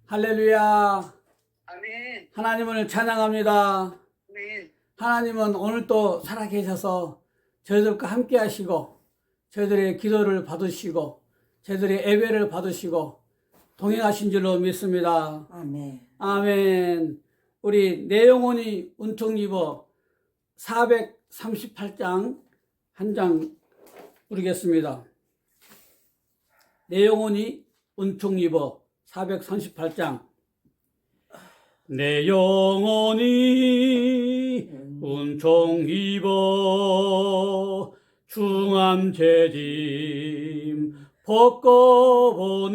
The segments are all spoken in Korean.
할렐루야. 아멘. 하나님을 찬양합니다. 아멘. 하나님은 오늘 또 살아계셔서 저희들과 함께 하시고 저희들의 기도를 받으시고 저희들의 예배를 받으시고 동행하신 줄로 믿습니다. 아멘. 아멘. 우리 내 영혼이 은총 입어 438장 한 장 부르겠습니다. 내 영혼이 은총 입어 438장. 내 영혼이 은총 입어 중한 죄짐 벗고보니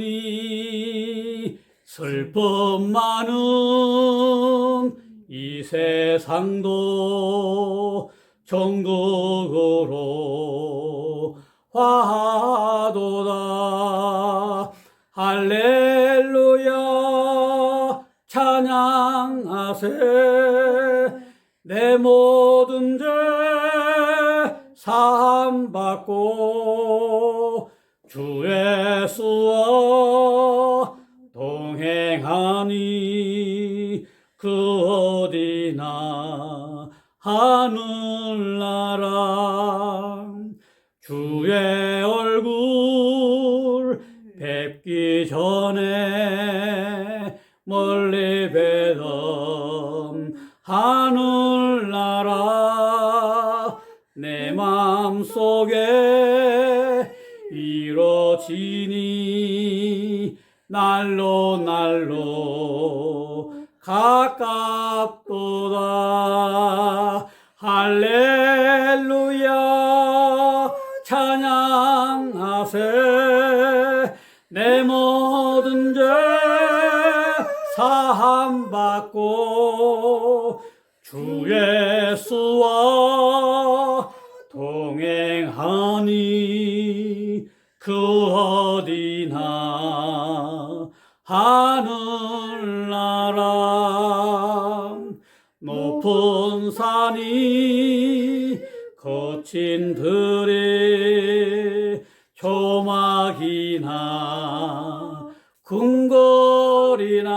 슬픔 많은 이 세상도 정극으로 화하도다. 할렐루야 찬양하세. 내 모든 죄 사함받고 주 예수와 동행하니 그 어디나 하늘나라. 주의 얼굴 뵙기 전에 멀리 뵈던 하늘나라. 내 마음속에 이루어지니 날로 날로 가깝도다. 할렐루야 찬양하세. 내 모든 죄 사함받고 주 예수와 동행하니 그 어디나 하늘나라. 높은 산이 거친 들에 조막이나 궁궐이나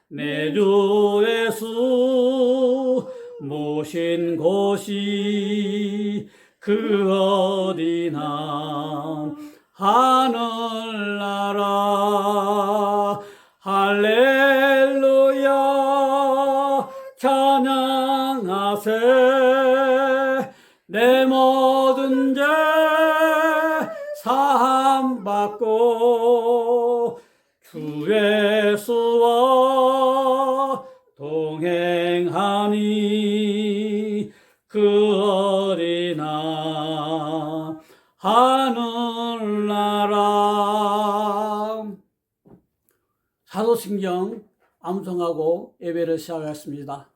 내 주 예수 모신 곳이 그 어디나 하늘나라. 할렐루야 찬양하세. 내 모든 죄 사함받고 주 예수와 동행하니 그 어디나 하늘나라. 사도신경 암송하고 예배를 시작하겠습니다.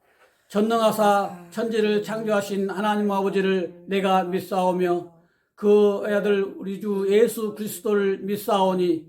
전능하사 천지를 창조하신 하나님 아버지를 내가 믿사오며 그 아들 우리 주 예수 그리스도를 믿사오니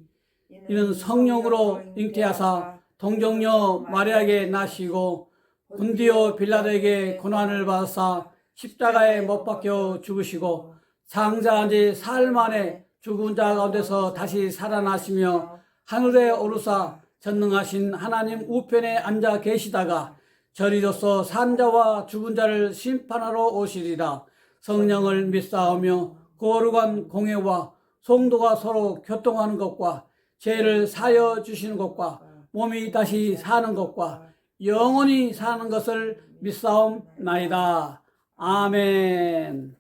이는 성령으로 잉태하사 동정녀 마리아에게 나시고 본디오 빌라도에게 고난을 받으사 십자가에 못 박혀 죽으시고 장사한 지 사흘 만에 죽은 자 가운데서 다시 살아나시며 하늘에 오르사 전능하신 하나님 우편에 앉아 계시다가 저리로서 산 자와 죽은 자를 심판하러 오시리라. 성령을 믿사오며 거룩한 공회와 성도가 서로 교통하는 것과 죄를 사여 주시는 것과 몸이 다시 사는 것과 영원히 사는 것을 믿사옵나이다. 아멘.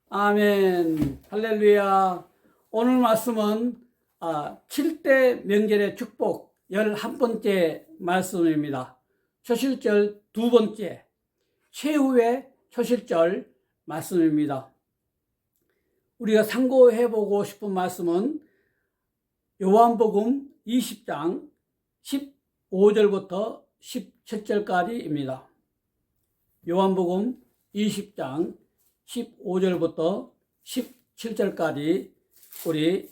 아멘. 할렐루야. 오늘 말씀은 7대 명절의 축복 11번째 말씀입니다. 초실절 2번째, 최후의 초실절 말씀입니다. 우리가 상고해보고 싶은 말씀은 요한복음 20장 15절부터 17절까지입니다. 요한복음 20장 15절부터 17절까지 우리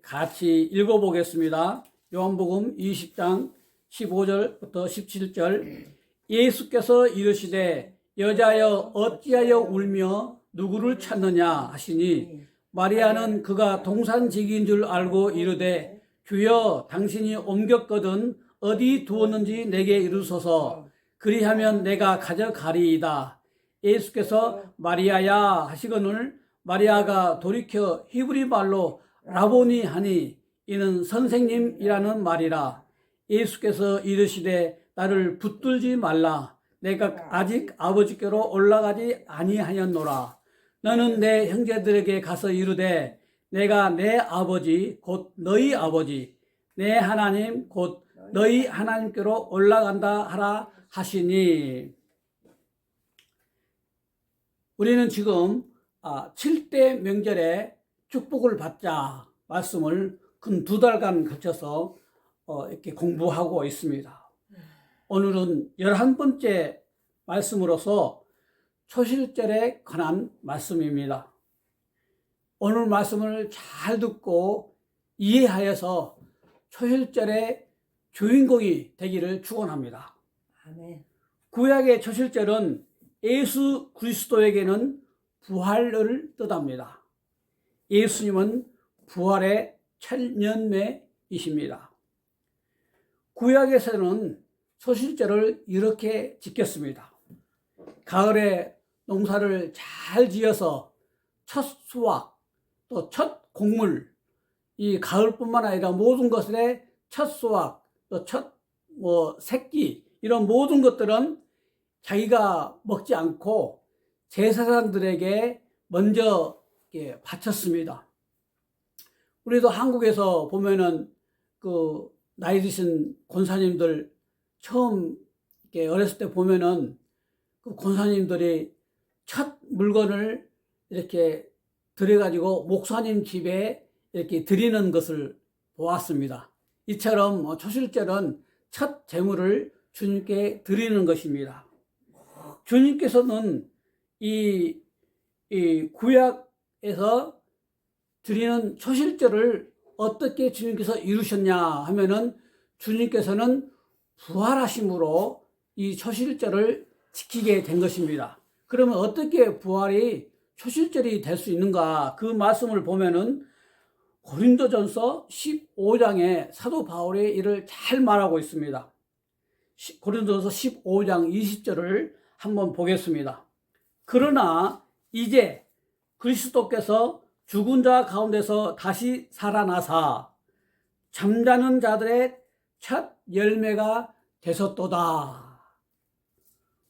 같이 읽어보겠습니다. 요한복음 20장 15절부터 17절. 예수께서 이르시되 여자여 어찌하여 울며 누구를 찾느냐 하시니 마리아는 그가 동산지기인 줄 알고 이르되 주여 당신이 옮겼거든 어디 두었는지 내게 이르소서. 그리하면 내가 가져가리이다. 예수께서 마리아야 하시거늘 마리아가 돌이켜 히브리 말로 라보니 하니 이는 선생님이라는 말이라. 예수께서 이르시되 나를 붙들지 말라. 내가 아직 아버지께로 올라가지 아니하였노라. 너는 내 형제들에게 가서 이르되 내가 내 아버지 곧 너희 아버지 내 하나님 곧 너희 하나님께로 올라간다 하라 하시니. 우리는 지금 7대 명절에 축복을 받자 말씀을 근 2달간 거쳐서 이렇게 공부하고 있습니다. 오늘은 11번째 말씀으로서 초실절에 관한 말씀입니다. 오늘 말씀을 잘 듣고 이해하여서 초실절의 주인공이 되기를 축원합니다. 아멘. 구약의 초실절은 예수 그리스도에게는 부활을 뜻합니다. 예수님은 부활의 첫 열매이십니다. 구약에서는 초실절을 이렇게 지켰습니다. 가을에 농사를 잘 지어서 첫 수확, 또 첫 곡물, 이 가을뿐만 아니라 모든 것의 첫 수확, 또 첫 새끼, 이런 모든 것들은 자기가 먹지 않고 제사장들에게 먼저 바쳤습니다. 우리도 한국에서 보면은 그 나이 드신 권사님들 처음 이렇게 어렸을 때 보면은 그 권사님들이 첫 물건을 이렇게 들여가지고 목사님 집에 이렇게 드리는 것을 보았습니다. 이처럼 초실절은 첫 제물을 주님께 드리는 것입니다. 주님께서는 이 구약에서 드리는 초실절을 어떻게 주님께서 이루셨냐 하면은 주님께서는 부활하심으로 이 초실절을 지키게 된 것입니다. 그러면 어떻게 부활이 초실절이 될 수 있는가? 그 말씀을 보면은 고린도전서 15장에 사도 바울의 일을 잘 말하고 있습니다. 고린도전서 15장 20절을 한번 보겠습니다. 그러나 이제 그리스도께서 죽은 자 가운데서 다시 살아나사 잠자는 자들의 첫 열매가 되셨도다.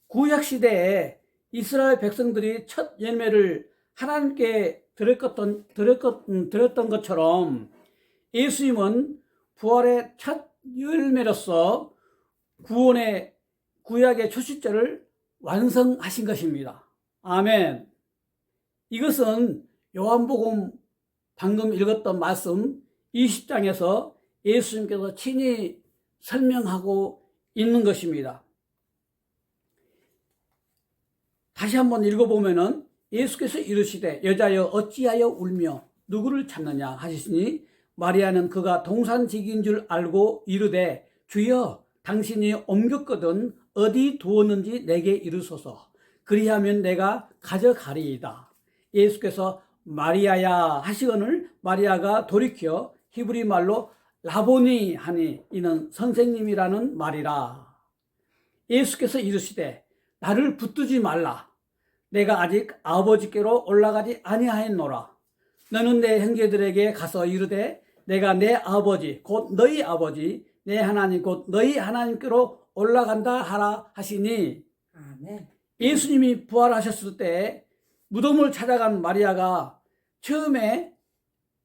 구약시대에 이스라엘 백성들이 첫 열매를 하나님께 드렸던 것처럼 예수님은 부활의 첫 열매로서 구약의 초실절을 완성하신 것입니다. 아멘. 이것은 요한복음 방금 읽었던 말씀 20장에서 예수님께서 친히 설명하고 있는 것입니다. 다시 한번 읽어보면은 예수께서 이르시되 여자여 어찌하여 울며 누구를 찾느냐 하시니 마리아는 그가 동산직인 줄 알고 이르되 주여 당신이 옮겼거든 어디 두었는지 내게 이르소서. 그리하면 내가 가져가리이다. 예수께서 마리아야 하시거늘 마리아가 돌이켜 히브리 말로 라보니 하니 이는 선생님이라는 말이라. 예수께서 이르시되 나를 붙들지 말라. 내가 아직 아버지께로 올라가지 아니하였노라. 너는 내 형제들에게 가서 이르되 내가 내 아버지 곧 너희 아버지 내 하나님 곧 너희 하나님께로 올라간다 하라 하시니. 아멘. 예수님이 부활하셨을 때 무덤을 찾아간 마리아가 처음에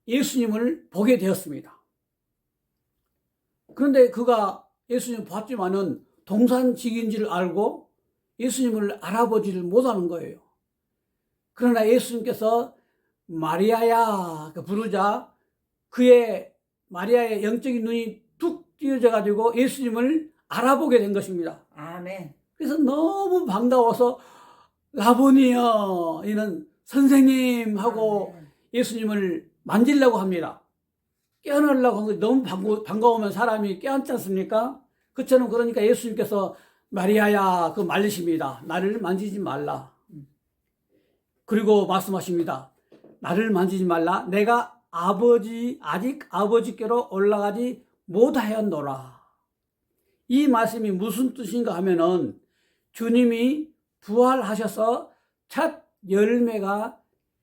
예수님을 보게 되었습니다. 그런데 그가 예수님을 봤지만은 동산직인지를 알고 예수님을 알아보지를 못하는 거예요. 그러나 예수님께서 마리아야 부르자 마리아의 영적인 눈이 툭 띄어져 가지고 예수님을 알아보게 된 것입니다. 아멘. 그래서 너무 반가워서 라보니여 이는 선생님 하고 아멘. 예수님을 만지려고 합니다. 깨어나려고 한 거 너무 반가우면 사람이 깨어났지 않습니까? 그처럼 그러니까 예수님께서 마리아야 그 말리십니다. 나를 만지지 말라. 그리고 말씀하십니다. 나를 만지지 말라. 내가 아직 아버지께로 올라가지 못하였노라. 이 말씀이 무슨 뜻인가 하면은 주님이 부활하셔서 첫 열매가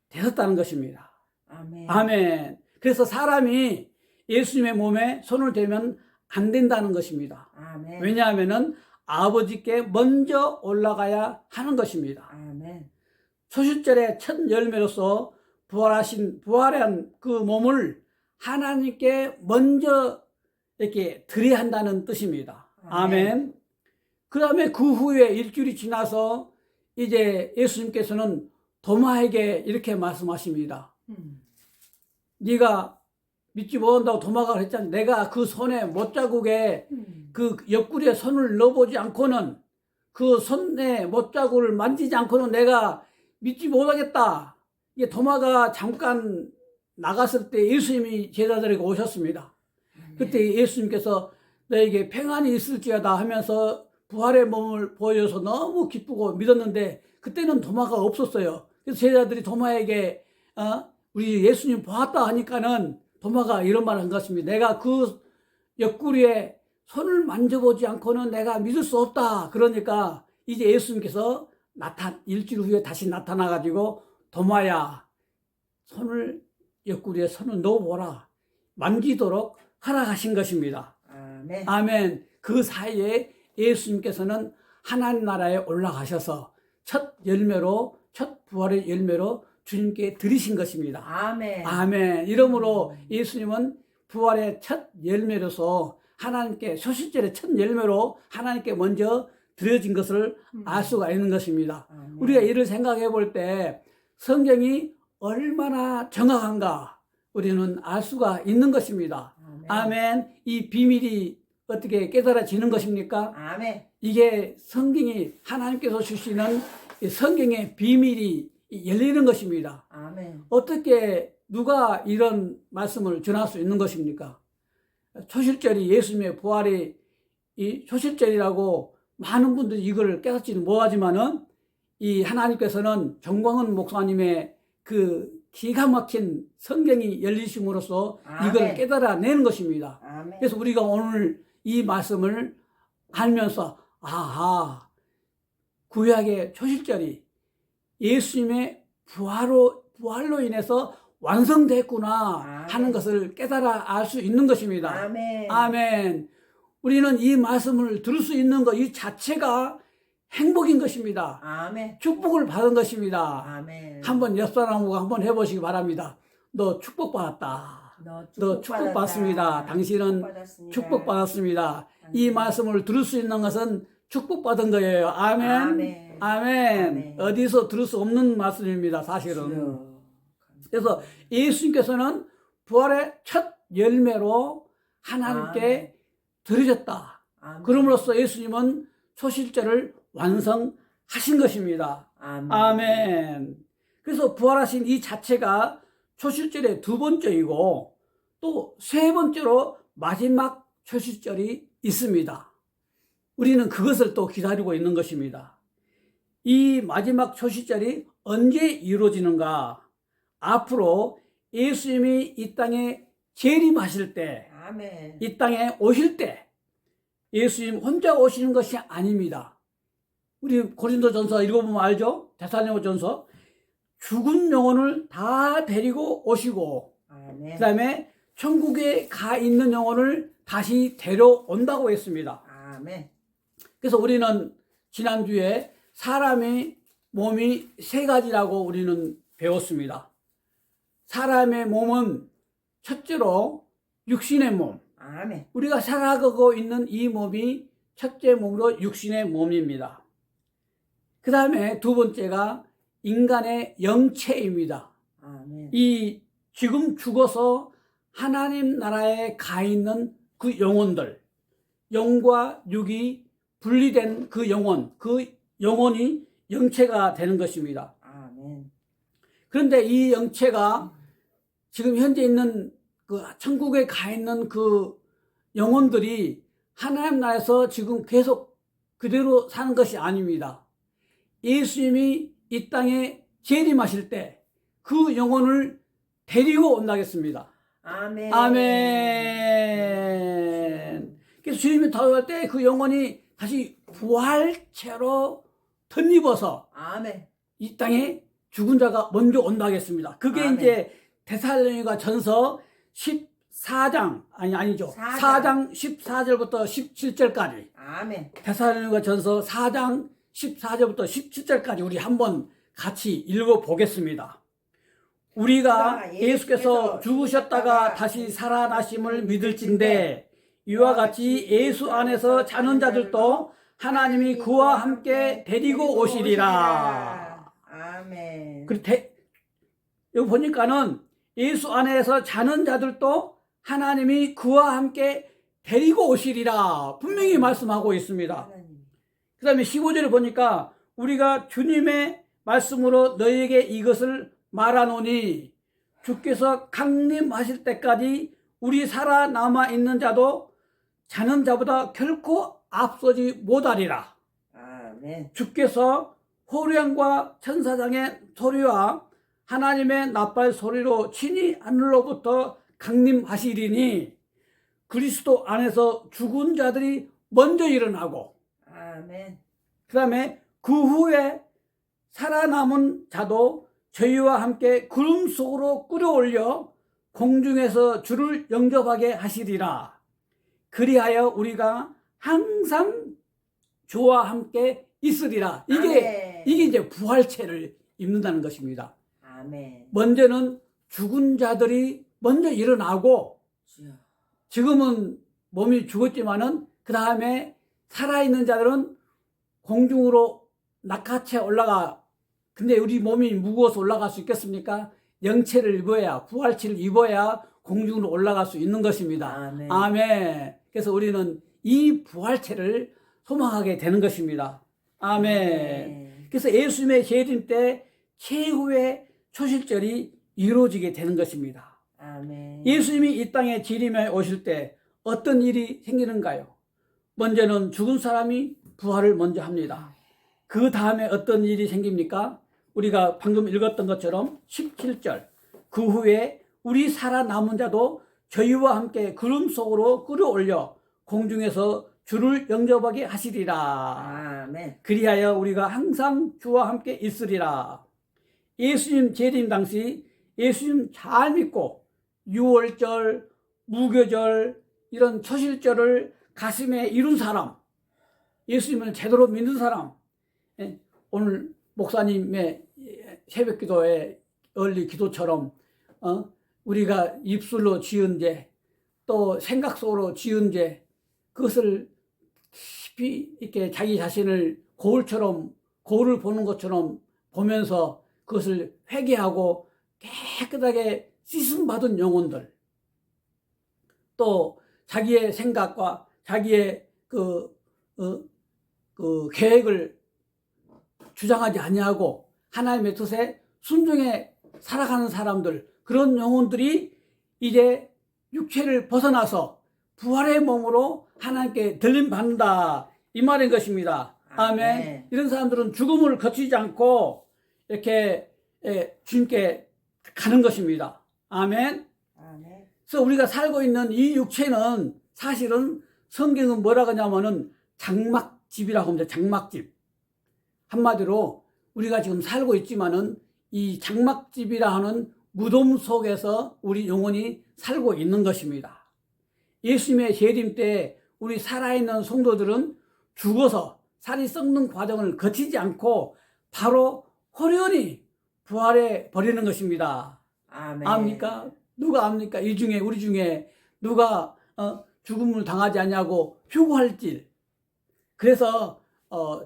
되었다는 것입니다. 아멘. 아멘. 그래서 사람이 예수님의 몸에 손을 대면 안 된다는 것입니다. 아멘. 왜냐하면은 아버지께 먼저 올라가야 하는 것입니다. 아멘. 초실절의 첫 열매로서 부활한 그 몸을 하나님께 먼저 이렇게 드려야 한다는 뜻입니다. 아멘. 그 다음에 그 후에 일주일이 지나서 이제 예수님께서는 도마에게 이렇게 말씀하십니다. 네가 믿지 못한다고 도마가 그랬잖아. 내가 그 손에 못자국에 그 옆구리에 손을 넣어보지 않고는 그 손에 못자국을 만지지 않고는 내가 믿지 못하겠다. 이게 도마가 잠깐 나갔을 때 예수님이 제자들에게 오셨습니다. 그때 예수님께서 너에게 평안이 있을지어다 하면서 부활의 몸을 보여줘서 너무 기쁘고 믿었는데 그때는 도마가 없었어요. 그래서 제자들이 도마에게 우리 예수님 보았다 하니까는 도마가 이런 말을 한 것입니다. 내가 그 옆구리에 손을 만져보지 않고는 내가 믿을 수 없다. 그러니까 이제 예수님께서 일주일 후에 다시 나타나가지고 도마야 옆구리에 손을 넣어보라. 만지도록 허락하신 것입니다. 아멘. 아멘. 그 사이에 예수님께서는 하나님 나라에 올라가셔서 첫 부활의 열매로 주님께 드리신 것입니다. 아멘. 아멘. 이러므로 예수님은 부활의 첫 열매로서 하나님께 소실절의 첫 열매로 하나님께 먼저 드려진 것을 알 수가 있는 것입니다. 아멘. 우리가 이를 생각해 볼 때 성경이 얼마나 정확한가 우리는 알 수가 있는 것입니다. 아멘. 이 비밀이 어떻게 깨달아지는 것입니까? 아멘. 이게 성경이 하나님께서 주시는 성경의 비밀이 열리는 것입니다. 아멘. 어떻게 누가 이런 말씀을 전할 수 있는 것입니까? 초실절이 예수님의 부활이 이 초실절이라고 많은 분들이 이걸 깨닫지는 못하지만은 이 하나님께서는 정광훈 목사님의 그 기가 막힌 성경이 열리심으로써 이걸 아멘. 깨달아내는 것입니다. 아멘. 그래서 우리가 오늘 이 말씀을 알면서 아하, 구약의 초실절이 예수님의 부활로 인해서 완성됐구나 하는 것을 깨달아 알 수 있는 것입니다. 아멘. 아멘. 우리는 이 말씀을 들을 수 있는 것 이 자체가 행복인 것입니다. 아멘. 축복을 받은 것입니다. 아멘. 한번 옆 사람하고 한번 해보시기 바랍니다. 너 축복받았다. 너 축복받습니다. 당신은 축복받았습니다. 이 말씀을 들을 수 있는 것은 축복받은 거예요. 아멘. 아멘. 아멘. 아멘. 어디서 들을 수 없는 말씀입니다. 사실은. 그래서 예수님께서는 부활의 첫 열매로 하나님께 드려졌다. 아멘. 그럼으로써 예수님은 초실절을 완성하신 것입니다. 아멘. 아멘. 그래서 부활하신 이 자체가 초실절의 두 번째이고 또 세 번째로 마지막 초실절이 있습니다. 우리는 그것을 또 기다리고 있는 것입니다. 이 마지막 초실절이 언제 이루어지는가? 앞으로 예수님이 이 땅에 재림하실 때, 아멘. 이 땅에 오실 때 예수님 혼자 오시는 것이 아닙니다. 우리 고린도전서 읽어보면 알죠? 데살로니가전서 죽은 영혼을 다 데리고 오시고 아멘. 그 다음에 천국에 가 있는 영혼을 다시 데려온다고 했습니다. 아멘. 그래서 우리는 지난주에 사람의 몸이 세 가지라고 우리는 배웠습니다. 사람의 몸은 첫째로 육신의 몸. 아멘. 우리가 살아가고 있는 이 몸이 첫째 몸으로 육신의 몸입니다. 그 다음에 두 번째가 인간의 영체입니다. 아멘. 이 지금 죽어서 하나님 나라에 가 있는 그 영혼들, 영과 육이 분리된 그 영혼이 영체가 되는 것입니다. 아멘. 그런데 이 영체가 지금 현재 있는 그 천국에 가 있는 그 영혼들이 하나님 나라에서 지금 계속 그대로 사는 것이 아닙니다. 예수님이 이 땅에 재림하실 때 그 영혼을 데리고 온다겠습니다. 아멘. 아멘. 그래서 주님이 다가올 때 그 영혼이 다시 부활체로 덧입어서 아멘. 이 땅에 죽은 자가 먼저 온다겠습니다. 그게 아멘. 이제 데살로니가 전서 14장, 아니죠. 4장 14절부터 17절까지. 아멘. 데살로니가 전서 4장 14절부터 17절까지 우리 한번 같이 읽어보겠습니다. 우리가 예수께서 죽으셨다가 다시 살아나심을 믿을진대 이와 같이 예수 안에서 자는 자들도 하나님이 그와 함께 데리고 오시리라. 아멘. 여기 보니까는 예수 안에서 자는 자들도 하나님이 그와 함께 데리고 오시리라 분명히 말씀하고 있습니다. 그 다음에 15절을 보니까 우리가 주님의 말씀으로 너희에게 이것을 말하노니 주께서 강림하실 때까지 우리 살아남아 있는 자도 자는 자보다 결코 앞서지 못하리라. 아멘. 주께서 호령과 천사장의 소리와 하나님의 나팔 소리로 친히 하늘로부터 강림하시리니 그리스도 안에서 죽은 자들이 먼저 일어나고 아멘. 그 다음에 그 후에 살아남은 자도 저희와 함께 구름 속으로 끌어올려 공중에서 주를 영접하게 하시리라. 그리하여 우리가 항상 주와 함께 있으리라. 이게 이제 부활체를 입는다는 것입니다. 아멘. 먼저는 죽은 자들이 먼저 일어나고 지금은 몸이 죽었지만은 그 다음에 살아있는 자들은 공중으로 낚아채 올라가. 근데 우리 몸이 무거워서 올라갈 수 있겠습니까? 영체를 입어야, 부활체를 입어야 공중으로 올라갈 수 있는 것입니다. 아멘. 아멘. 그래서 우리는 이 부활체를 소망하게 되는 것입니다. 아멘. 그래서 예수님의 재림 때 최후의 초실절이 이루어지게 되는 것입니다. 아멘. 예수님이 이 땅에 재림에 오실 때 어떤 일이 생기는가요? 먼저는 죽은 사람이 부활을 먼저 합니다. 그 다음에 어떤 일이 생깁니까? 우리가 방금 읽었던 것처럼 17절 그 후에 우리 살아남은 자도 저희와 함께 구름 속으로 끌어올려 공중에서 주를 영접하게 하시리라. 아멘. 그리하여 우리가 항상 주와 함께 있으리라. 예수님 재림 당시 예수님 잘 믿고 유월절, 무교절 이런 초실절을 가슴에 이룬 사람, 예수님을 제대로 믿는 사람, 오늘 목사님의 새벽기도의 얼리 기도처럼 우리가 입술로 지은 죄, 또 생각 속으로 지은 죄, 그것을 깊이 이렇게 자기 자신을 거울을 보는 것처럼 보면서 그것을 회개하고 깨끗하게 씻음 받은 영혼들, 또 자기의 생각과 자기의 그 계획을 주장하지 아니하고 하나님의 뜻에 순종해 살아가는 사람들, 그런 영혼들이 이제 육체를 벗어나서 부활의 몸으로 하나님께 들림 받는다 이 말인 것입니다. 아멘. 이런 사람들은 죽음을 거치지 않고 이렇게 주님께 가는 것입니다. 아멘. 그래서 우리가 살고 있는 이 육체는 사실은 성경은 뭐라고 하냐면은 장막집이라고 합니다. 장막집. 한마디로 우리가 지금 살고 있지만은 이 장막집이라 하는 무덤 속에서 우리 영혼이 살고 있는 것입니다. 예수님의 재림 때 우리 살아있는 성도들은 죽어서 살이 썩는 과정을 거치지 않고 바로 호련히 부활해 버리는 것입니다. 아멘. 압니까? 누가 압니까? 우리 중에 누가 죽음을 당하지 않냐고 휴고할지. 그래서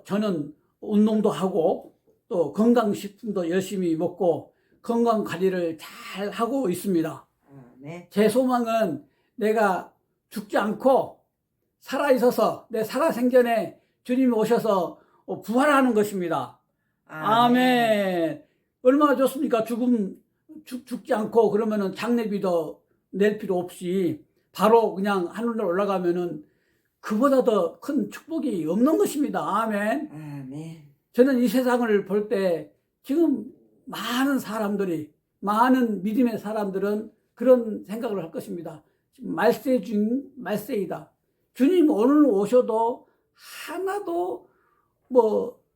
저는 운동도 하고 또 건강식품도 열심히 먹고 건강 관리를 잘 하고 있습니다. 제 소망은 내가 죽지 않고 살아있어서 내 살아생전에 주님이 오셔서 부활하는 것입니다. 아멘. 얼마나 좋습니까? 죽지 않고 그러면은 장례비도 낼 필요 없이 바로 그냥 하늘로 올라가면은 그보다 더 큰 축복이 없는 것입니다. 아멘. 아멘. 저는 이 세상을 볼 때 지금 많은 사람들이 많은 믿음의 사람들은 그런 생각을 할 것입니다. 말세 중 말세이다. 주님 오늘 오셔도 하나도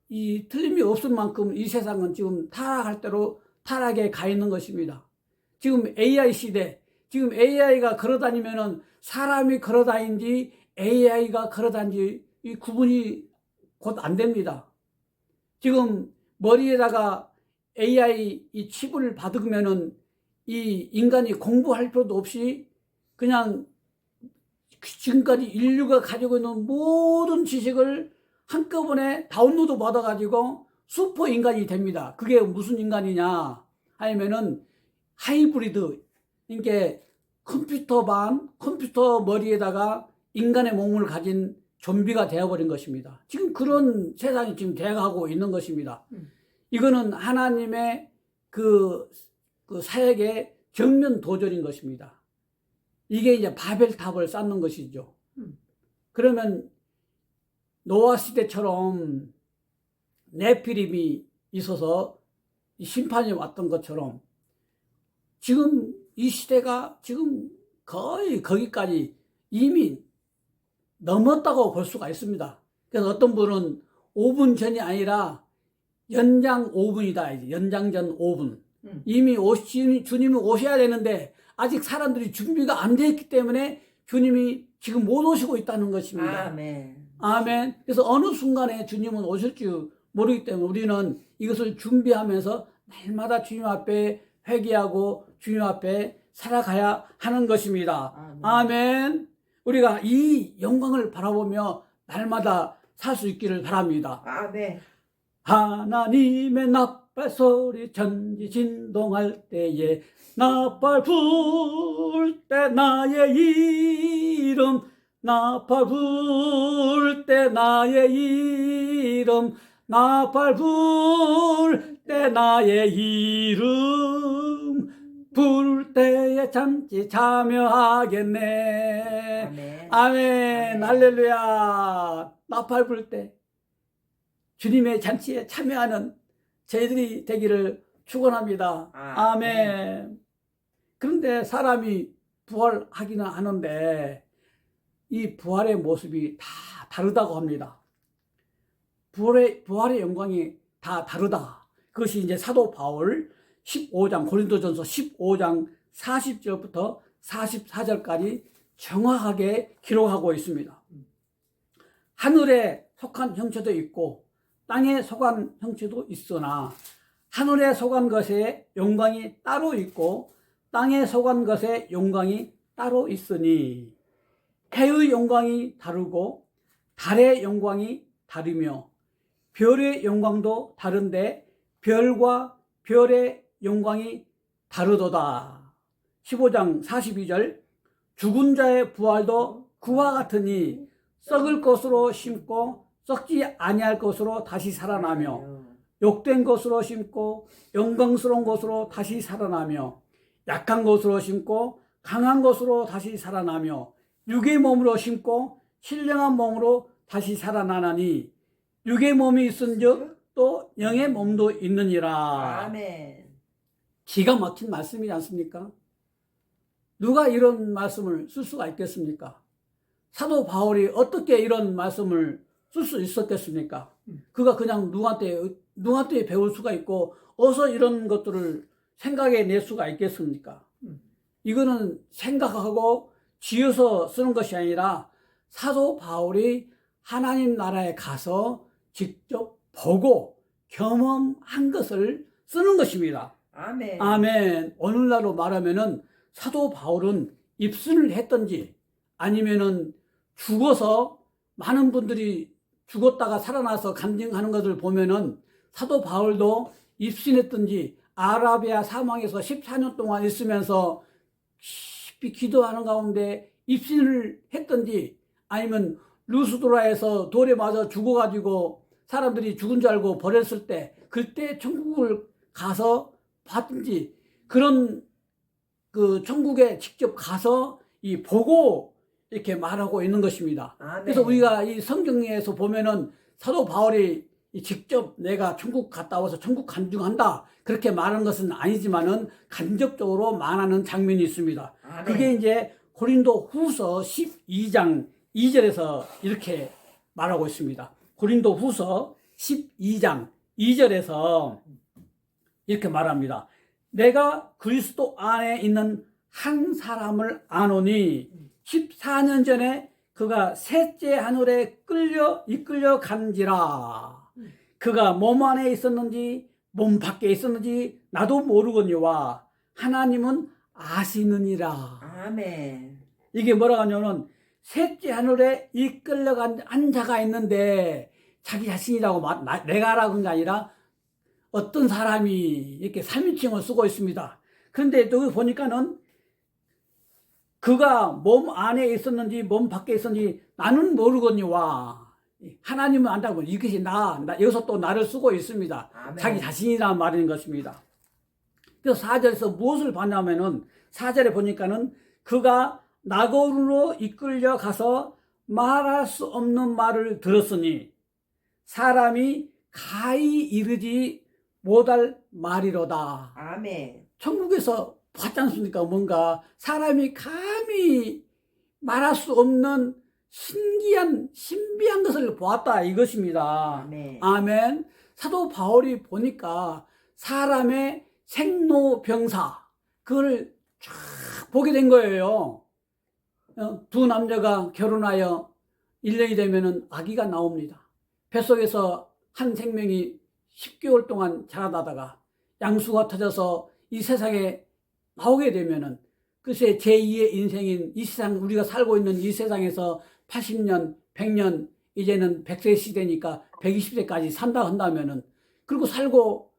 이 틀림이 없을 만큼 이 세상은 지금 타락할 대로 타락에 가 있는 것입니다. 지금 AI 시대, 지금 AI가 걸어다니면은 사람이 걸어다니는지 AI가 걸어다니는지 이 구분이 곧 안 됩니다. 지금 머리에다가 AI 이 칩을 받으면은 이 인간이 공부할 필요도 없이 그냥 지금까지 인류가 가지고 있는 모든 지식을 한꺼번에 다운로드 받아가지고 슈퍼 인간이 됩니다. 그게 무슨 인간이냐 하면은 하이브리드, 이게 컴퓨터 머리에다가 인간의 몸을 가진 좀비가 되어버린 것입니다. 지금 그런 세상이 지금 되어가고 있는 것입니다. 이거는 하나님의 그 사역의 정면 도전인 것입니다. 이게 이제 바벨탑을 쌓는 것이죠. 그러면 노아 시대처럼 네피림이 있어서 심판이 왔던 것처럼 지금 이 시대가 지금 거의 거기까지 이미 넘었다고 볼 수가 있습니다. 그래서 어떤 분은 5분 전이 아니라 연장 5분이다. 연장전 5분. 이미 주님이 오셔야 되는데 아직 사람들이 준비가 안 되었기 때문에 주님이 지금 못 오시고 있다는 것입니다. 아멘. 아멘. 그래서 어느 순간에 주님은 오실지 모르기 때문에 우리는 이것을 준비하면서 날마다 주님 앞에 회개하고 주님 앞에 살아가야 하는 것입니다. 아멘. 우리가 이 영광을 바라보며 날마다 살 수 있기를 바랍니다. 아멘. 하나님의 나팔 소리 천지 진동할 때에 나팔 불 때 나의 이름, 나팔 불 때 나의 이름, 나팔 불 때 나의 이름, 부를 때에 참지 참여하겠네. 아멘. 아멘. 할렐루야. 나팔 불 때 주님의 잔치에 참여하는 저희들이 되기를 축원합니다. 아멘. 그런데 사람이 부활하기는 하는데 이 부활의 모습이 다 다르다고 합니다. 부활의 영광이 다 다르다. 그것이 이제 사도 바울 15장, 고린도전서 15장 40절부터 44절까지 정확하게 기록하고 있습니다. 하늘에 속한 형체도 있고 땅에 속한 형체도 있으나 하늘에 속한 것의 영광이 따로 있고 땅에 속한 것의 영광이 따로 있으니 해의 영광이 다르고 달의 영광이 다르며 별의 영광도 다른데 별과 별의 영광이 다르도다. 15장 42절 죽은 자의 부활도 그와 같으니 썩을 것으로 심고 썩지 아니할 것으로 다시 살아나며 욕된 것으로 심고 영광스러운 것으로 다시 살아나며 약한 것으로 심고 강한 것으로 다시 살아나며 육의 몸으로 심고 신령한 몸으로 다시 살아나나니 육의 몸이 있은즉 또 영의 몸도 있느니라. 아멘. 기가 막힌 말씀이지 않습니까? 누가 이런 말씀을 쓸 수가 있겠습니까? 사도 바울이 어떻게 이런 말씀을 쓸 수 있었겠습니까? 그가 그냥 누구한테 배울 수가 있고 어서 이런 것들을 생각해 낼 수가 있겠습니까? 이거는 생각하고 지어서 쓰는 것이 아니라 사도 바울이 하나님 나라에 가서 직접 보고 경험한 것을 쓰는 것입니다. 아멘. 아멘. 오늘날로 말하면은 사도 바울은 입순을 했던지 아니면은 죽어서 많은 분들이 죽었다가 살아나서 간증하는 것을 보면은 사도 바울도 입순했던지 아라비아 사막에서 14년 동안 있으면서 깊이 기도하는 가운데 입순을 했던지 아니면 루스드라에서 돌에 맞아 죽어가지고 사람들이 죽은 줄 알고 버렸을 때 그때 천국을 가서 봤든지 그런 그 천국에 직접 가서 이 보고 이렇게 말하고 있는 것입니다. 아멘. 그래서 우리가 이 성경에서 보면은 사도 바울이 직접 내가 천국 갔다 와서 천국 간증한다 그렇게 말하는 것은 아니지만은 간접적으로 말하는 장면이 있습니다. 아멘. 그게 이제 고린도 후서 12장 2절에서 이렇게 말하고 있습니다. 고린도 후서 12장 2절에서 이렇게 말합니다. 내가 그리스도 안에 있는 한 사람을 아노니 14년 전에 그가 셋째 하늘에 이끌려 간지라. 그가 몸 안에 있었는지 몸 밖에 있었는지 나도 모르거니와 하나님은 아시느니라. 아멘. 이게 뭐라고 하냐면 셋째 하늘에 이끌려간 한 자가 있는데 자기 자신이라고 내가라고 한 게 아니라 어떤 사람이 이렇게 3인칭을 쓰고 있습니다. 그런데 여기 보니까는 그가 몸 안에 있었는지 몸 밖에 있었는지 나는 모르거니와 하나님은 안다고. 이것이 여기서 또 나를 쓰고 있습니다. 아멘. 자기 자신이라는 말인 것입니다. 그래서 4절에서 무엇을 봤냐면은 4절에 보니까는 그가 나고르로 이끌려 가서 말할 수 없는 말을 들었으니 사람이 가히 이르지 못할 말이로다. 아멘. 천국에서 봤지 않습니까? 뭔가 사람이 감히 말할 수 없는 신비한 것을 보았다 이것입니다. 아멘. 아멘. 사도 바울이 보니까 사람의 생로병사 그걸 쫙 보게 된 거예요. 두 남자가 결혼하여 1년이 되면은 아기가 나옵니다. 뱃속에서 한 생명이 10개월 동안 자라다가 양수가 터져서 이 세상에 나오게 되면은 글쎄 제2의 인생인 이 세상 우리가 살고 있는 이 세상에서 80년, 100년 이제는 100세 시대니까 120세까지 산다 한다면은 그리고 살고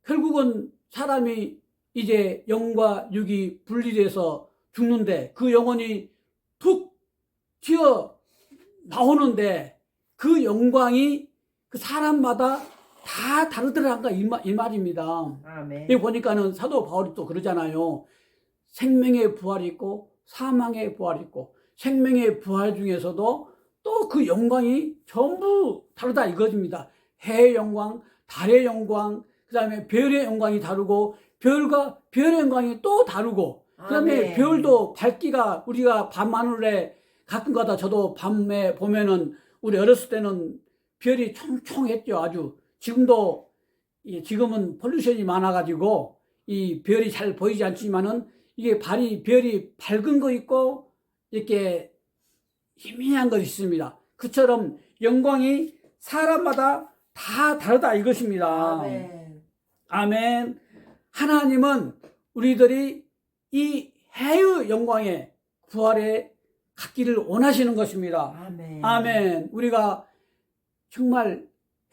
결국은 사람이 이제 영과 육이 분리돼서 죽는데 그 영혼이 툭 튀어 나오는데 그 영광이 그 사람마다 다 다르더란가 이 말입니다. 아멘. 여기 보니까는 사도 바울이 또 그러잖아요. 생명의 부활이 있고 사망의 부활이 있고 생명의 부활 중에서도 또 그 영광이 전부 다르다 이것입니다. 해의 영광, 달의 영광, 그 다음에 별의 영광이 다르고 별과 별의 영광이 또 다르고 그 다음에 아멘. 별도 밝기가 우리가 밤하늘에 가끔가다 저도 밤에 보면은 우리 어렸을 때는 별이 총총했죠. 아주 지금은 폴루션이 많아가지고 이 별이 잘 보이지 않지만은 이게 별이 밝은 거 있고 이렇게 희미한 것이 있습니다. 그처럼 영광이 사람마다 다 다르다 이것입니다. 아멘. 아멘. 하나님은 우리들이 이 해의 영광에 부활에 갖기를 원하시는 것입니다. 아멘. 아멘. 우리가 정말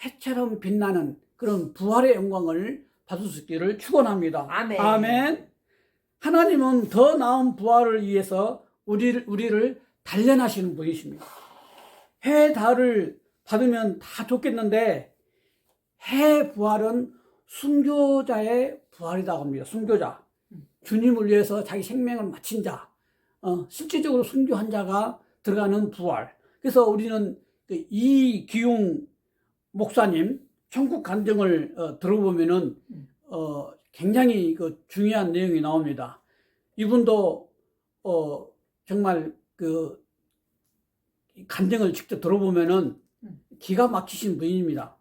해처럼 빛나는 그런 부활의 영광을 받을 수 있기를 축원합니다. 아멘. 아멘. 하나님은 더 나은 부활을 위해서 우리를 단련하시는 분이십니다. 해 달을 받으면 다 좋겠는데 해 부활은 순교자의 부활이라고 합니다. 순교자. 주님을 위해서 자기 생명을 바친 자. 실질적으로 순교한 자가 들어가는 부활. 그래서 우리는 이기용 목사님 천국 간증을 들어보면은 굉장히 중요한 내용이 나옵니다. 이분도 정말 간증을 직접 들어보면은 기가 막히신 분입니다.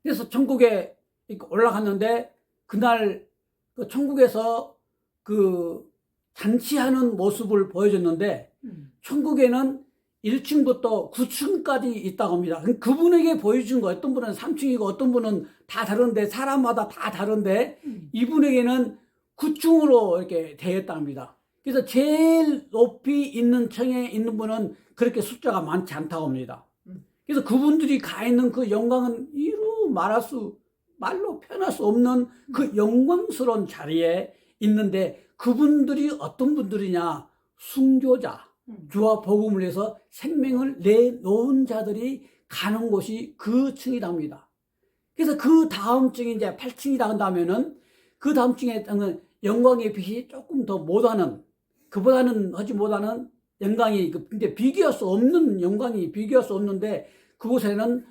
그래서 천국에 올라갔는데 그날 천국에서 잔치하는 모습을 보여줬는데 천국에는 1층부터 9층까지 있다고 합니다. 그분에게 보여준 거 어떤 분은 3층이고 어떤 분은 다 다른데 사람마다 다 다른데 이분에게는 9층으로 이렇게 되었다고 합니다. 그래서 제일 높이 있는 층에 있는 분은 그렇게 숫자가 많지 않다고 합니다. 그래서 그분들이 가 있는 그 영광은 말로 표현할 수 없는 그 영광스러운 자리에 있는데 그분들이 어떤 분들이냐? 순교자. 주와 복음을 위해서 생명을 내놓은 자들이 가는 곳이 그 층이랍니다. 그래서 그 다음 층이 이제 8층이라 한다면은 그 다음 층에 영광의 빛이 조금 더 못하는, 하지 못하는 영광이, 근데 비교할 수 없는 영광이 비교할 수 없는데 그곳에는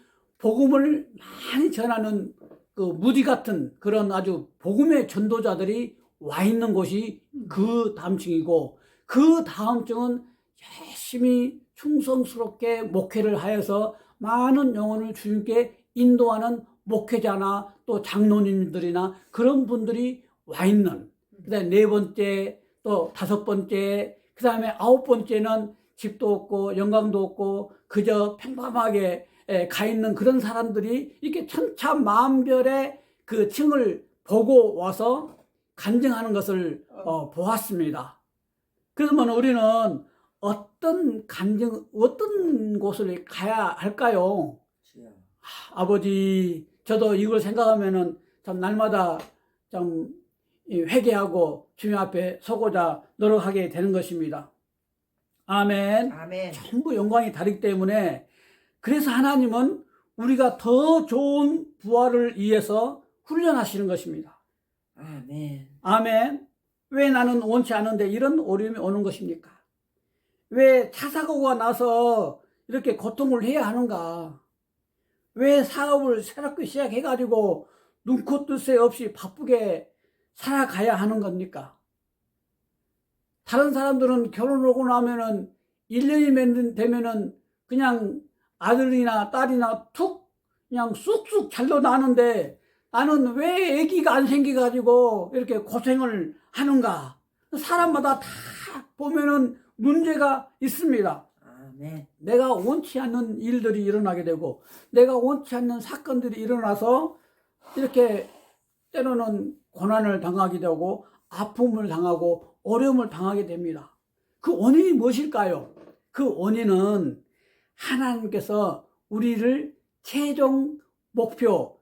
복음을 많이 전하는 그 무디 같은 그런 아주 복음의 전도자들이 와 있는 곳이 그 다음 층이고, 그 다음 층은 열심히 충성스럽게 목회를 하여서 많은 영혼을 주님께 인도하는 목회자나 또 장로님들이나 그런 분들이 와 있는, 그다음에 네 번째, 또 다섯 번째, 그다음에 아홉 번째는 집도 없고 영광도 없고 그저 평범하게 가 있는 그런 사람들이 이렇게 천차만별의 그 층을 보고 와서 간증하는 것을 보았습니다. 그러면 우리는 어떤 곳을 가야 할까요? 주여. 아버지, 저도 이걸 생각하면은 참 날마다 참 회개하고 주님 앞에 서고자 노력하게 되는 것입니다. 아멘. 아멘. 전부 영광이 다르기 때문에, 그래서 하나님은 우리가 더 좋은 부활을 위해서 훈련하시는 것입니다. 아멘. 아멘. 왜 나는 원치 않은데 이런 어려움이 오는 것입니까? 왜 차 사고가 나서 이렇게 고통을 해야 하는가? 왜 사업을 새롭게 시작해가지고 눈코 뜰 새 없이 바쁘게 살아가야 하는 겁니까? 다른 사람들은 결혼하고 나면은 1년이 되면은 그냥 아들이나 딸이나 툭 그냥 쑥쑥 잘도 나는데, 나는 왜 아기가 안 생겨가지고 이렇게 고생을 하는가? 사람마다 다 보면은 문제가 있습니다. 아멘. 내가 원치 않는 일들이 일어나게 되고, 내가 원치 않는 사건들이 일어나서 이렇게 때로는 고난을 당하게 되고 아픔을 당하고 어려움을 당하게 됩니다. 그 원인이 무엇일까요? 그 원인은 하나님께서 우리를 최종 목표,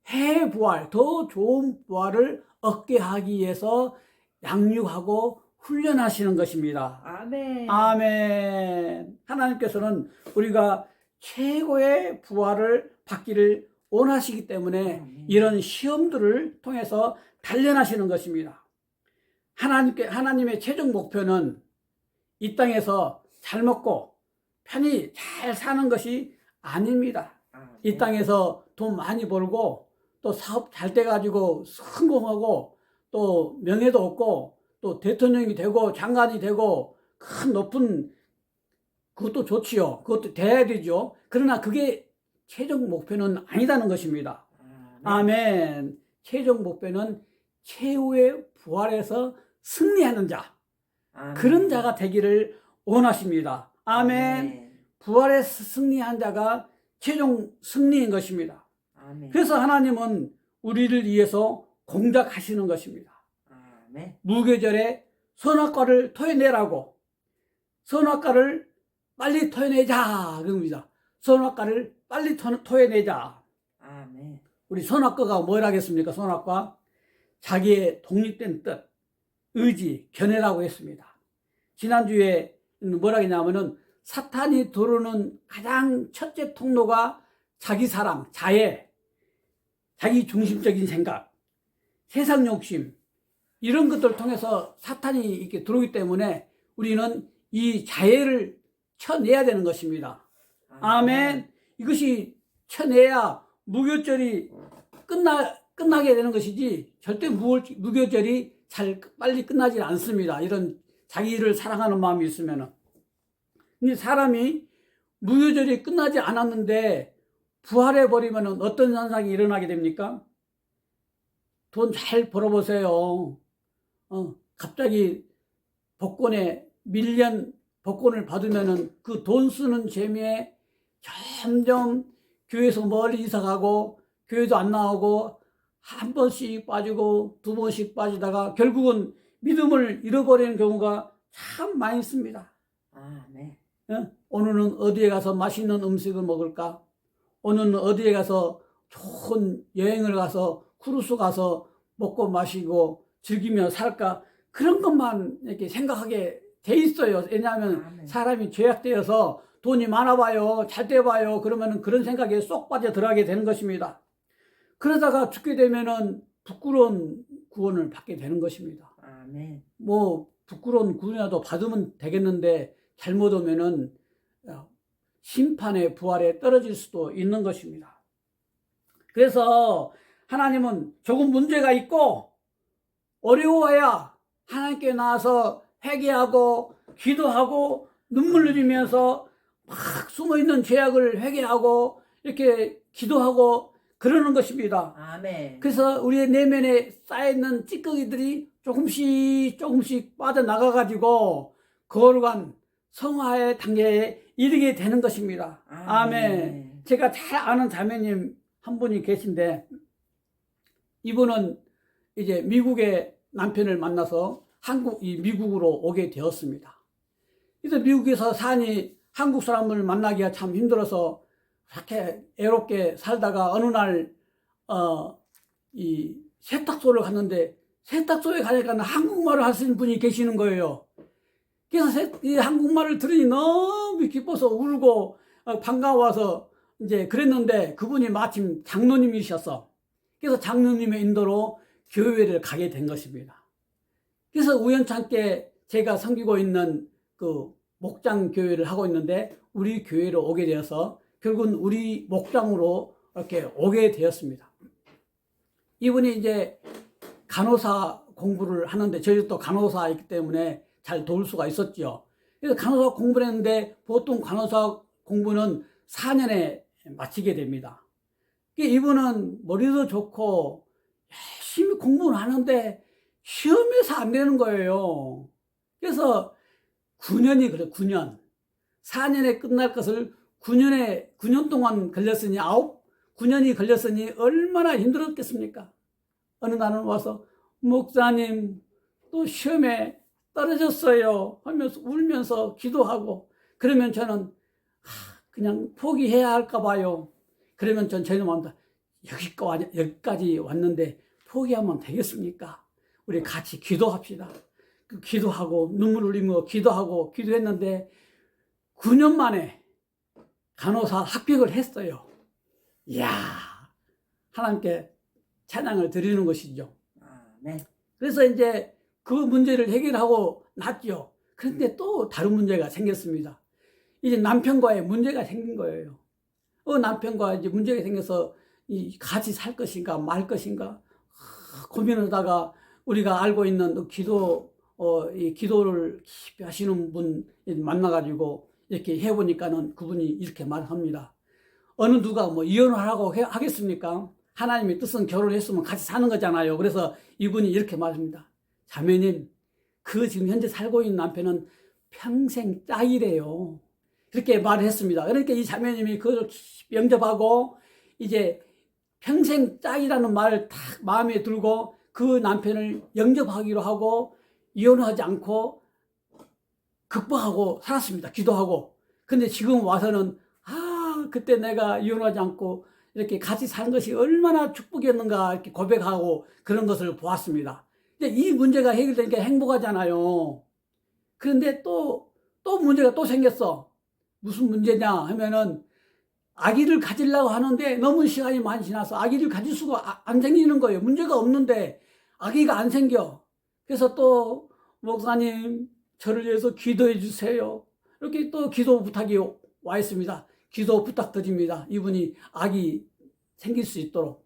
해부활, 더 좋은 부활을 얻게 하기 위해서 양육하고 훈련하시는 것입니다. 아멘. 아멘. 하나님께서는 우리가 최고의 부활을 받기를 원하시기 때문에 아멘. 이런 시험들을 통해서 단련하시는 것입니다. 하나님의 최종 목표는 이 땅에서 잘 먹고 편히 잘 사는 것이 아닙니다. 아멘. 이 땅에서 돈 많이 벌고 또 사업 잘 돼가지고 성공하고 또 명예도 얻고 또 대통령이 되고 장관이 되고 큰 높은, 그것도 좋지요. 그것도 돼야 되죠. 그러나 그게 최종 목표는 아니다는 것입니다. 아멘. 최종 목표는 최후의 부활에서 승리하는 자, 아멘. 그런 자가 되기를 원하십니다. 아멘. 부활에서 승리한 자가 최종 승리인 것입니다. 아멘. 그래서 하나님은 우리를 위해서 공작하시는 것입니다. 아멘. 무교절에 선악과를 토해내라고, 선악과를 빨리 토해내자 그럽니다. 선악과를 빨리 토해내자. 아멘. 우리 선악과가 뭐라겠습니까? 선악과, 자기의 독립된 뜻, 의지, 견해라고 했습니다. 지난주에 뭐라 했냐면은 사탄이 들어오는 가장 첫째 통로가 자기 사랑, 자애, 자기 중심적인 생각, 세상 욕심, 이런 것들을 통해서 사탄이 이렇게 들어오기 때문에 우리는 이 자애를 쳐내야 되는 것입니다. 아멘. 이것이 쳐내야 무교절이 끝나게 되는 것이지, 절대 무교절이 빨리 끝나지 않습니다. 이런 자기를 사랑하는 마음이 있으면은. 근데 사람이 무교절이 끝나지 않았는데 부활해 버리면은 어떤 현상이 일어나게 됩니까? 돈 잘 벌어보세요. 갑자기 복권에 밀리언 복권을 받으면은 그 돈 쓰는 재미에 점점 교회에서 멀리 이사 가고 교회도 안 나오고 한 번씩 빠지고 두 번씩 빠지다가 결국은 믿음을 잃어버리는 경우가 참 많이 있습니다. 아멘. 오늘은 어디에 가서 맛있는 음식을 먹을까? 오늘은 어디에 가서 좋은 여행을 가서 크루즈 가서 먹고 마시고 즐기며 살까? 그런 것만 이렇게 생각하게 돼 있어요. 왜냐하면 아멘. 사람이 죄악되어서 돈이 많아봐요, 잘 돼봐요, 그러면은 그런 생각에 쏙 빠져들어가게 되는 것입니다. 그러다가 죽게 되면은 부끄러운 구원을 받게 되는 것입니다. 아멘. 뭐 부끄러운 구원이라도 받으면 되겠는데 잘못 오면은 심판의 부활에 떨어질 수도 있는 것입니다. 그래서 하나님은 조금 문제가 있고 어려워야 하나님께 나와서 회개하고 기도하고 눈물 흘리면서 막 숨어있는 죄악을 회개하고 이렇게 기도하고 그러는 것입니다. 아멘. 그래서 우리의 내면에 쌓여있는 찌꺼기들이 조금씩 빠져나가가지고 거룩한 성화의 단계에 이르게 되는 것입니다. 아멘. 제가 잘 아는 자매님 한 분이 계신데 이분은 이제 미국의 남편을 만나서 미국으로 오게 되었습니다. 그래서 미국에서 사니 한국 사람을 만나기가 참 힘들어서 그렇게 애롭게 살다가 어느 날, 이 세탁소를 갔는데 세탁소에 가니까 한국말을 하시는 분이 계시는 거예요. 그래서 이 한국말을 들으니 너무 기뻐서 울고 반가워서 이제 그랬는데 그분이 마침 장로님이셨어. 그래서 장로님의 인도로 교회를 가게 된 것입니다. 그래서 우연찮게 제가 섬기고 있는 그 목장 교회를 하고 있는데 우리 교회로 오게 되어서 결국은 우리 목장으로 이렇게 오게 되었습니다. 이분이 이제 간호사 공부를 하는데 저희도 또 간호사이기 때문에 잘 도울 수가 있었죠. 그래서 간호사 공부를 했는데 보통 간호사 공부는 4년에 마치게 됩니다. 이분은 머리도 좋고 열심히 공부를 하는데 시험에서 안 되는 거예요. 그래서 9년이 그래, 9년. 4년에 끝날 것을 9년 동안 걸렸으니 9년이 걸렸으니 얼마나 힘들었겠습니까? 어느 날은 와서 목사님 또 시험에 떨어졌어요 하면서 울면서 기도하고 그러면 저는 그냥 포기해야 할까 봐요. 그러면 저희는 맙니다. 여기까지 왔는데 포기하면 되겠습니까? 우리 같이 기도합시다. 기도하고 눈물 흘리며 기도했는데 9년 만에 간호사 합격을 했어요. 이야, 하나님께 찬양을 드리는 것이죠. 아멘. 그래서 이제 그 문제를 해결하고 났죠. 그런데 또 다른 문제가 생겼습니다. 이제 남편과의 문제가 생긴 거예요. 남편과 이제 문제가 생겨서 같이 살 것인가 말 것인가 고민을 하다가 우리가 알고 있는 이 기도를 깊이 하시는 분 만나가지고 이렇게 해보니까는 그분이 이렇게 말합니다. 어느 누가 뭐 이혼을 하라고 하겠습니까? 하나님의 뜻은 결혼했으면 같이 사는 거잖아요. 그래서 이분이 이렇게 말합니다. 자매님, 지금 현재 살고 있는 남편은 평생 짝이래요. 그렇게 말을 했습니다. 그러니까 이 자매님이 그걸 깊이 영접하고 이제 평생 짝이라는 말을 딱 마음에 들고 그 남편을 영접하기로 하고 이혼하지 않고 극복하고 살았습니다. 기도하고. 근데 지금 와서는 그때 내가 이혼하지 않고 이렇게 같이 사는 것이 얼마나 축복이었는가 이렇게 고백하고 그런 것을 보았습니다. 이제 이 문제가 해결되니까 행복하잖아요. 그런데 또 문제가 또 생겼어. 무슨 문제냐 하면은 아기를 가지려고 하는데 너무 시간이 많이 지나서 아기를 가질 수가 안 생기는 거예요. 문제가 없는데 아기가 안 생겨. 그래서 또 목사님 저를 위해서 기도해 주세요. 이렇게 또 기도 부탁이 와 있습니다. 기도 부탁드립니다. 이분이 아기 생길 수 있도록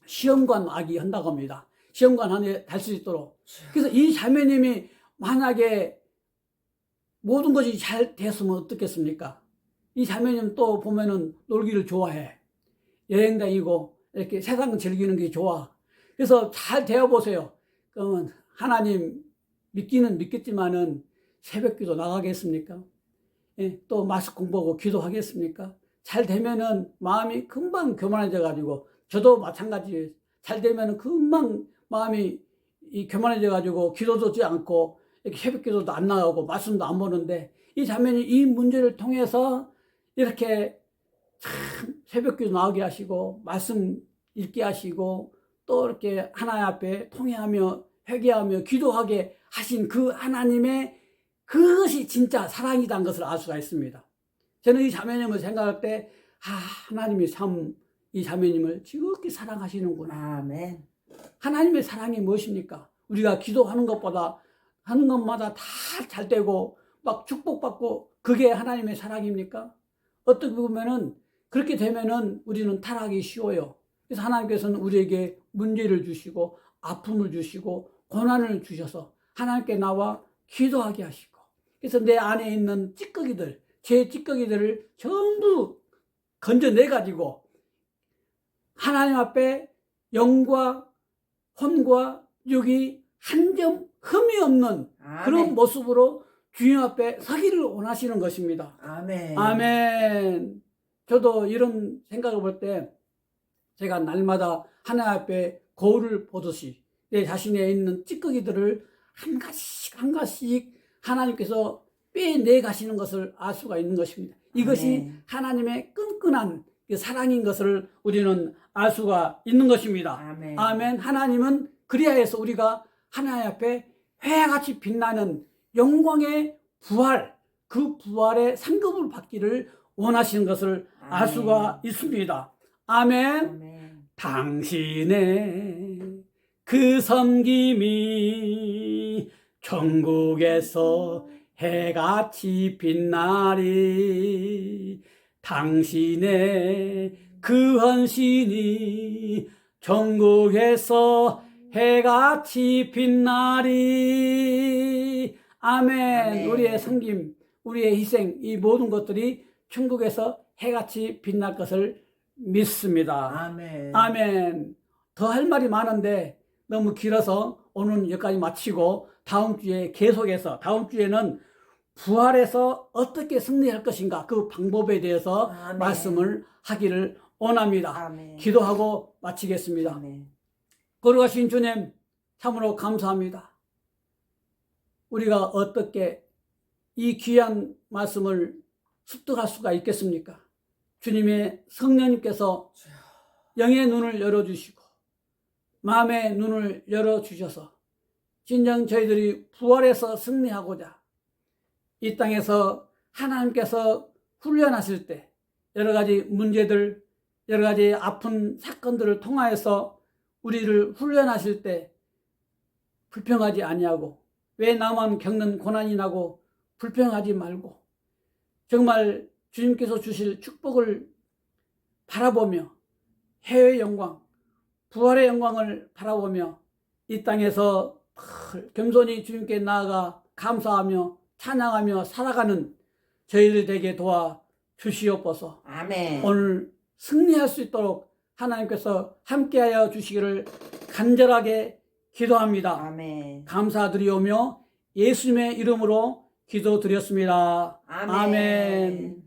시험관 아기 한다고 합니다. 시험관 안에 달 수 있도록. 그래서 이 자매님이 만약에 모든 것이 잘 됐으면 어떻겠습니까? 이 자매님 또 보면은 놀기를 좋아해. 여행 다니고 이렇게 세상 즐기는 게 좋아. 그래서 잘 되어보세요. 그러면 하나님 믿기는 믿겠지만은 새벽기도 나가겠습니까? 예, 또 말씀 공부하고 기도하겠습니까? 잘 되면은 마음이 금방 교만해져 가지고 저도 마찬가지예요. 잘 되면은 금방 마음이 교만해져 가지고 기도도 하지 않고 이렇게 새벽기도도 안 나가고 말씀도 안 보는데 이 자매는 이 문제를 통해서 이렇게 참 새벽기도 나오게 하시고 말씀 읽게 하시고 또 이렇게 하나님 앞에 통회하며 회개하며 기도하게 하신 그 하나님의 그것이 진짜 사랑이라는 것을 알 수가 있습니다. 저는 이 자매님을 생각할 때 하나님이 참 이 자매님을 지극히 사랑하시는구나. 아멘. 하나님의 사랑이 무엇입니까? 우리가 기도하는 것보다 하는 것마다 다 잘 되고 막 축복받고 그게 하나님의 사랑입니까? 어떻게 보면은 그렇게 되면은 우리는 타락이 쉬워요. 그래서 하나님께서는 우리에게 문제를 주시고 아픔을 주시고 고난을 주셔서 하나님께 나와 기도하게 하시고, 그래서 내 안에 있는 찌꺼기들, 제 찌꺼기들을 전부 건져내가지고 하나님 앞에 영과 혼과 육이 한 점 흠이 없는 그런 아멘. 모습으로 주님 앞에 서기를 원하시는 것입니다. 아멘. 아멘. 저도 이런 생각을 볼 때 제가 날마다 하나님 앞에 거울을 보듯이 내 자신에 있는 찌꺼기들을 한 가지씩 한 가지씩 하나님께서 빼내 가시는 것을 알 수가 있는 것입니다. 이것이 아멘. 하나님의 끈끈한 사랑인 것을 우리는 알 수가 있는 것입니다. 아멘. 아멘. 하나님은 그리하여서 우리가 하나님 앞에 회같이 빛나는 영광의 부활, 그 부활의 상급을 받기를 원하시는 것을 알 아멘. 수가 있습니다. 아멘. 아멘. 당신의 그 섬김이 천국에서 해같이 빛나리. 당신의 그 헌신이 천국에서 해같이 빛나리. 아멘. 아멘. 우리의 섬김, 우리의 희생, 이 모든 것들이 천국에서 해같이 빛날 것을 믿습니다. 아멘. 아멘. 더 할 말이 많은데 너무 길어서 오늘 여기까지 마치고 다음 주에 계속해서, 다음 주에는 부활해서 어떻게 승리할 것인가, 그 방법에 대해서 아멘. 말씀을 하기를 원합니다. 아멘. 기도하고 마치겠습니다. 아멘. 거룩하신 주님, 참으로 감사합니다. 우리가 어떻게 이 귀한 말씀을 습득할 수가 있겠습니까? 주님의 성령님께서 영의 눈을 열어주시고 마음의 눈을 열어주셔서 진정 저희들이 부활해서 승리하고자 이 땅에서 하나님께서 훈련하실 때 여러 가지 문제들, 여러 가지 아픈 사건들을 통하여서 우리를 훈련하실 때 불평하지 아니하고, 왜 나만 겪는 고난이 나고 불평하지 말고 정말 주님께서 주실 축복을 바라보며 해외의 영광, 부활의 영광을 바라보며 이 땅에서 겸손히 주님께 나아가 감사하며 찬양하며 살아가는 저희들 되게 도와 주시옵소서. 아멘. 오늘 승리할 수 있도록 하나님께서 함께하여 주시기를 간절하게 기도합니다. 아멘. 감사드리오며 예수님의 이름으로 기도드렸습니다. 아멘. 아멘.